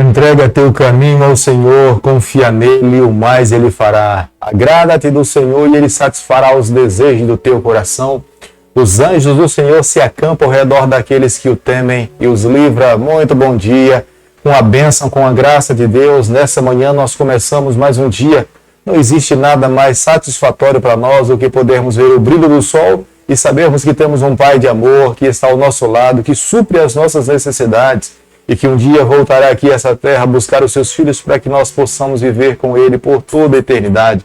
Entrega teu caminho ao Senhor, confia nele e o mais ele fará. Agrada-te do Senhor e ele satisfará os desejos do teu coração. Os anjos do Senhor se acampam ao redor daqueles que o temem e os livra. Muito bom dia, com a bênção, com a graça de Deus. Nessa manhã nós começamos mais um dia. Não existe nada mais satisfatório para nós do que podermos ver o brilho do sol e sabermos que temos um Pai de amor que está ao nosso lado, que supre as nossas necessidades e que um dia voltará aqui a essa terra buscar os seus filhos para que nós possamos viver com Ele por toda a eternidade.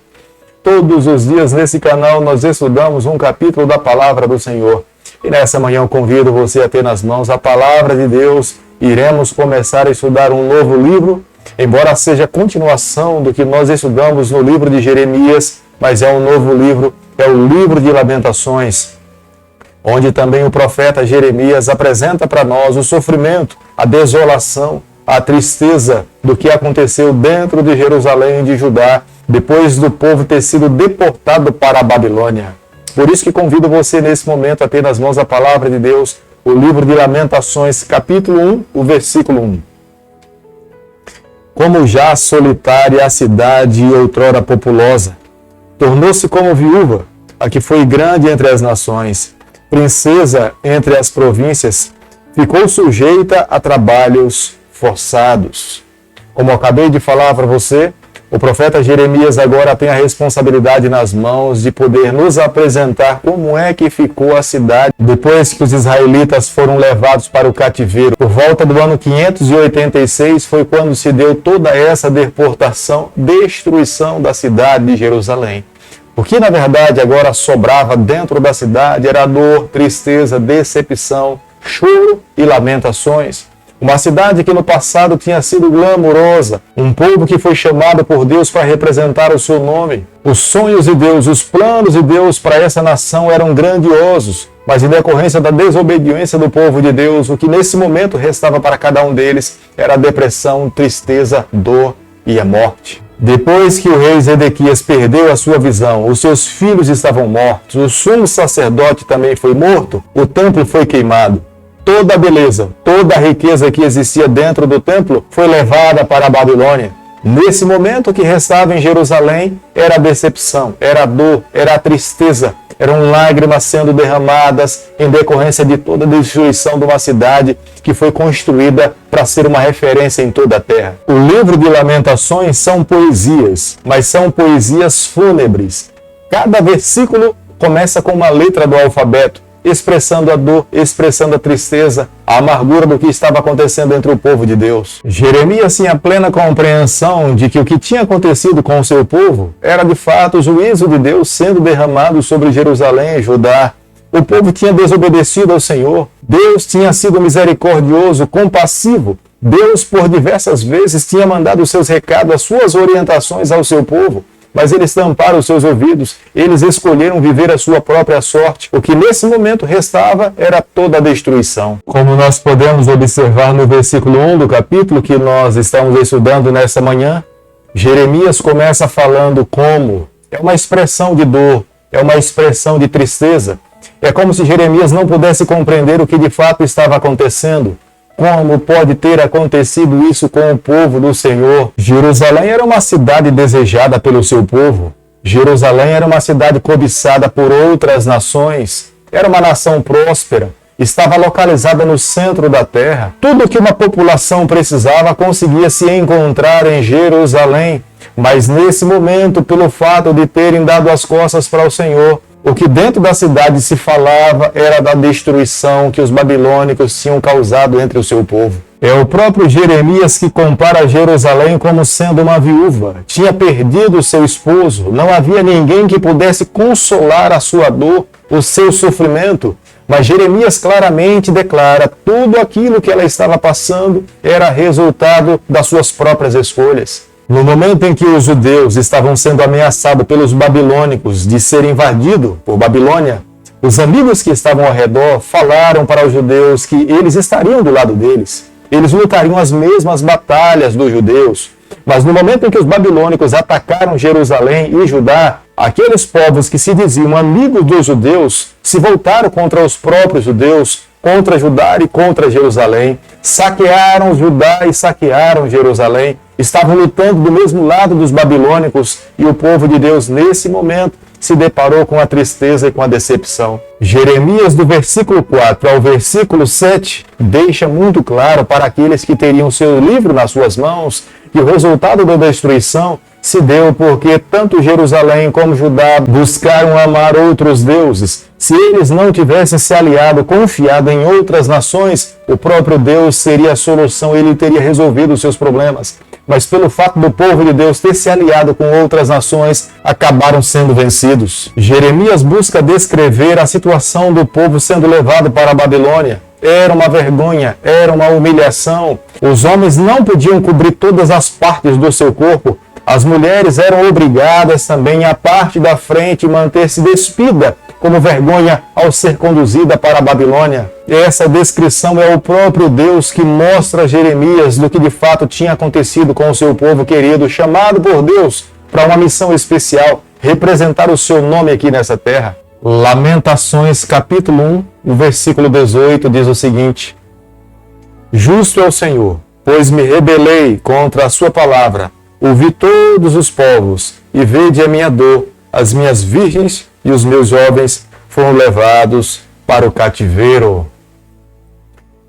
Todos os dias nesse canal nós estudamos um capítulo da Palavra do Senhor. E nessa manhã eu convido você a ter nas mãos a Palavra de Deus. Iremos começar a estudar um novo livro, embora seja continuação do que nós estudamos no livro de Jeremias, mas é um novo livro, é o livro de Lamentações, onde também o profeta Jeremias apresenta para nós o sofrimento, a desolação, a tristeza do que aconteceu dentro de Jerusalém e de Judá, depois do povo ter sido deportado para a Babilônia. Por isso que convido você nesse momento a ter nas mãos a Palavra de Deus, o livro de Lamentações, capítulo 1, o versículo 1. Como já solitária a cidade outrora populosa, tornou-se como viúva, a que foi grande entre as nações, princesa entre as províncias, ficou sujeita a trabalhos forçados. Como eu acabei de falar para você, o profeta Jeremias agora tem a responsabilidade nas mãos de poder nos apresentar como é que ficou a cidade depois que os israelitas foram levados para o cativeiro. Por volta do ano 586 foi quando se deu toda essa deportação, destruição da cidade de Jerusalém. O que na verdade agora sobrava dentro da cidade era dor, tristeza, decepção, choro e lamentações. Uma cidade que no passado tinha sido glamurosa, um povo que foi chamado por Deus para representar o seu nome. Os sonhos de Deus, os planos de Deus para essa nação eram grandiosos, mas em decorrência da desobediência do povo de Deus, o que nesse momento restava para cada um deles era a depressão, tristeza, dor e a morte. Depois que o rei Zedequias perdeu a sua visão, os seus filhos estavam mortos, o sumo sacerdote também foi morto, o templo foi queimado. Toda a beleza, toda a riqueza que existia dentro do templo foi levada para a Babilônia. Nesse momento, o que restava em Jerusalém era a decepção, era a dor, era a tristeza, eram lágrimas sendo derramadas em decorrência de toda a destruição de uma cidade que foi construída para ser uma referência em toda a terra. O livro de Lamentações são poesias, mas são poesias fúnebres. Cada versículo começa com uma letra do alfabeto, expressando a dor, expressando a tristeza, a amargura do que estava acontecendo entre o povo de Deus. Jeremias tinha plena compreensão de que o que tinha acontecido com o seu povo era de fato o juízo de Deus sendo derramado sobre Jerusalém e Judá. O povo tinha desobedecido ao Senhor, Deus tinha sido misericordioso, compassivo. Deus por diversas vezes tinha mandado os seus recados, as suas orientações ao seu povo, mas eles tamparam os seus ouvidos, eles escolheram viver a sua própria sorte. O que nesse momento restava era toda a destruição. Como nós podemos observar no versículo 1 do capítulo que nós estamos estudando nessa manhã, Jeremias começa falando como é uma expressão de dor, é uma expressão de tristeza. É como se Jeremias não pudesse compreender o que de fato estava acontecendo. Como pode ter acontecido isso com o povo do Senhor? Jerusalém era uma cidade desejada pelo seu povo. Jerusalém era uma cidade cobiçada por outras nações. Era uma nação próspera. Estava localizada no centro da terra. Tudo que uma população precisava conseguia se encontrar em Jerusalém. Mas nesse momento, pelo fato de terem dado as costas para o Senhor, o que dentro da cidade se falava era da destruição que os babilônicos tinham causado entre o seu povo. É o próprio Jeremias que compara Jerusalém como sendo uma viúva. Tinha perdido o seu esposo, não havia ninguém que pudesse consolar a sua dor, o seu sofrimento. Mas Jeremias claramente declara tudo aquilo que ela estava passando era resultado das suas próprias escolhas. No momento em que os judeus estavam sendo ameaçados pelos babilônicos de serem invadidos por Babilônia, os amigos que estavam ao redor falaram para os judeus que eles estariam do lado deles. Eles lutariam as mesmas batalhas dos judeus. Mas no momento em que os babilônicos atacaram Jerusalém e Judá, aqueles povos que se diziam amigos dos judeus se voltaram contra os próprios judeus, contra Judá e contra Jerusalém. Saquearam Judá e saquearam Jerusalém. Estavam lutando do mesmo lado dos babilônicos e o povo de Deus, nesse momento, se deparou com a tristeza e com a decepção. Jeremias, do versículo 4 ao versículo 7, deixa muito claro para aqueles que teriam seu livro nas suas mãos que o resultado da destruição se deu porque tanto Jerusalém como Judá buscaram amar outros deuses. Se eles não tivessem se aliado, confiado em outras nações, o próprio Deus seria a solução, ele teria resolvido os seus problemas. Mas pelo fato do povo de Deus ter se aliado com outras nações, acabaram sendo vencidos. Jeremias busca descrever a situação do povo sendo levado para a Babilônia. Era uma vergonha, era uma humilhação. Os homens não podiam cobrir todas as partes do seu corpo. As mulheres eram obrigadas também a parte da frente manter-se despida, como vergonha ao ser conduzida para a Babilônia. Essa descrição é o próprio Deus que mostra a Jeremias do que de fato tinha acontecido com o seu povo querido, chamado por Deus para uma missão especial, representar o seu nome aqui nessa terra. Lamentações, capítulo 1, o versículo 18, diz o seguinte: Justo é o Senhor, pois me rebelei contra a sua palavra. Ouvi todos os povos, e vede a minha dor. As minhas virgens e os meus jovens foram levados para o cativeiro.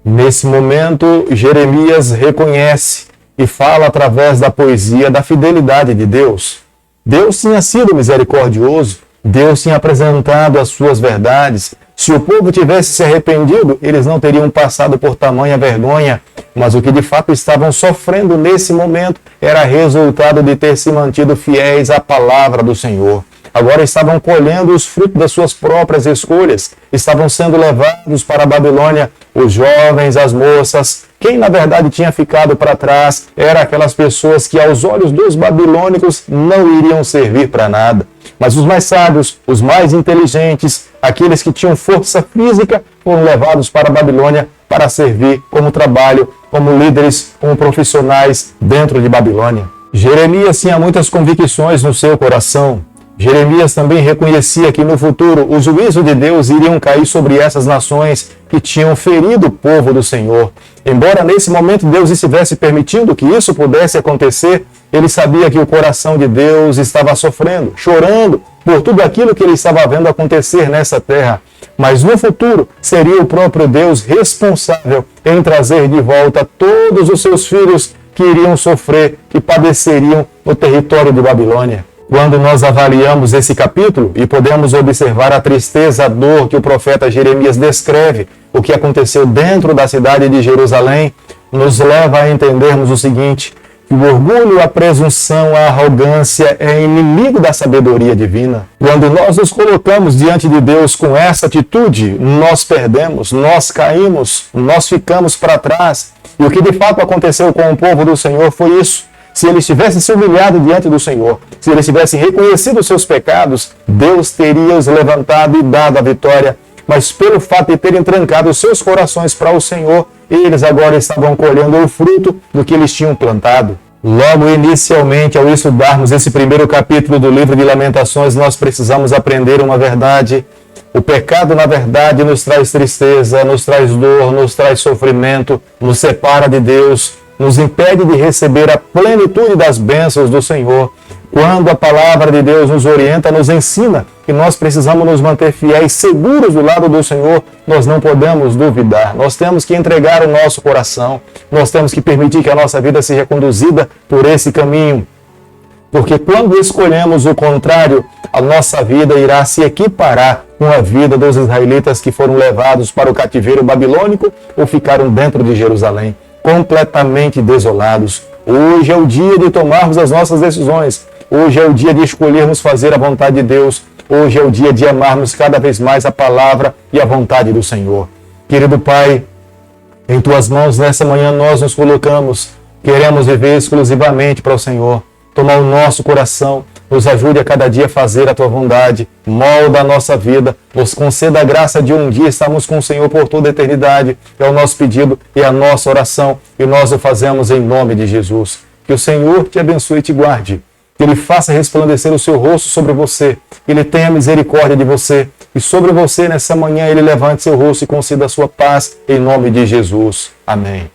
Nesse momento, Jeremias reconhece e fala através da poesia da fidelidade de Deus. Deus tinha sido misericordioso, Deus tinha apresentado as suas verdades. Se o povo tivesse se arrependido, eles não teriam passado por tamanha vergonha. Mas o que de fato estavam sofrendo nesse momento era resultado de ter se mantido fiéis à palavra do Senhor. Agora estavam colhendo os frutos das suas próprias escolhas. Estavam sendo levados para a Babilônia os jovens, as moças. Quem na verdade tinha ficado para trás eram aquelas pessoas que aos olhos dos babilônicos não iriam servir para nada. Mas os mais sábios, os mais inteligentes, aqueles que tinham força física, foram levados para a Babilônia para servir como trabalho, como líderes, como profissionais dentro de Babilônia. Jeremias tinha muitas convicções no seu coração. Jeremias também reconhecia que no futuro o juízo de Deus iriam cair sobre essas nações que tinham ferido o povo do Senhor. Embora nesse momento Deus estivesse permitindo que isso pudesse acontecer, ele sabia que o coração de Deus estava sofrendo, chorando por tudo aquilo que ele estava vendo acontecer nessa terra. Mas no futuro seria o próprio Deus responsável em trazer de volta todos os seus filhos que iriam sofrer e padeceriam no território de Babilônia. Quando nós avaliamos esse capítulo e podemos observar a tristeza, a dor que o profeta Jeremias descreve, o que aconteceu dentro da cidade de Jerusalém, nos leva a entendermos o seguinte: que o orgulho, a presunção, a arrogância é inimigo da sabedoria divina. Quando nós nos colocamos diante de Deus com essa atitude, nós perdemos, nós caímos, nós ficamos para trás. E o que de fato aconteceu com o povo do Senhor foi isso. Se eles tivessem se humilhado diante do Senhor, se eles tivessem reconhecido os seus pecados, Deus teria os levantado e dado a vitória. Mas pelo fato de terem trancado os seus corações para o Senhor, eles agora estavam colhendo o fruto do que eles tinham plantado. Logo inicialmente, ao estudarmos esse primeiro capítulo do livro de Lamentações, nós precisamos aprender uma verdade. O pecado, na verdade, nos traz tristeza, nos traz dor, nos traz sofrimento, nos separa de Deus, nos impede de receber a plenitude das bênçãos do Senhor. Quando a palavra de Deus nos orienta, nos ensina que nós precisamos nos manter fiéis, seguros do lado do Senhor, nós não podemos duvidar. Nós temos que entregar o nosso coração, nós temos que permitir que a nossa vida seja conduzida por esse caminho. Porque quando escolhemos o contrário, a nossa vida irá se equiparar com a vida dos israelitas que foram levados para o cativeiro babilônico ou ficaram dentro de Jerusalém, completamente desolados. Hoje é o dia de tomarmos as nossas decisões. Hoje é o dia de escolhermos fazer a vontade de Deus. Hoje é o dia de amarmos cada vez mais a palavra e a vontade do Senhor. Querido Pai, em Tuas mãos nessa manhã nós nos colocamos. Queremos viver exclusivamente para o Senhor. Toma o nosso coração, nos ajude a cada dia a fazer a Tua vontade. Molda a nossa vida, nos conceda a graça de um dia estarmos com o Senhor por toda a eternidade. É o nosso pedido e a nossa oração e nós o fazemos em nome de Jesus. Que o Senhor te abençoe e te guarde. Que Ele faça resplandecer o seu rosto sobre você, que Ele tenha misericórdia de você, e sobre você nessa manhã Ele levante seu rosto e conceda a sua paz, em nome de Jesus. Amém.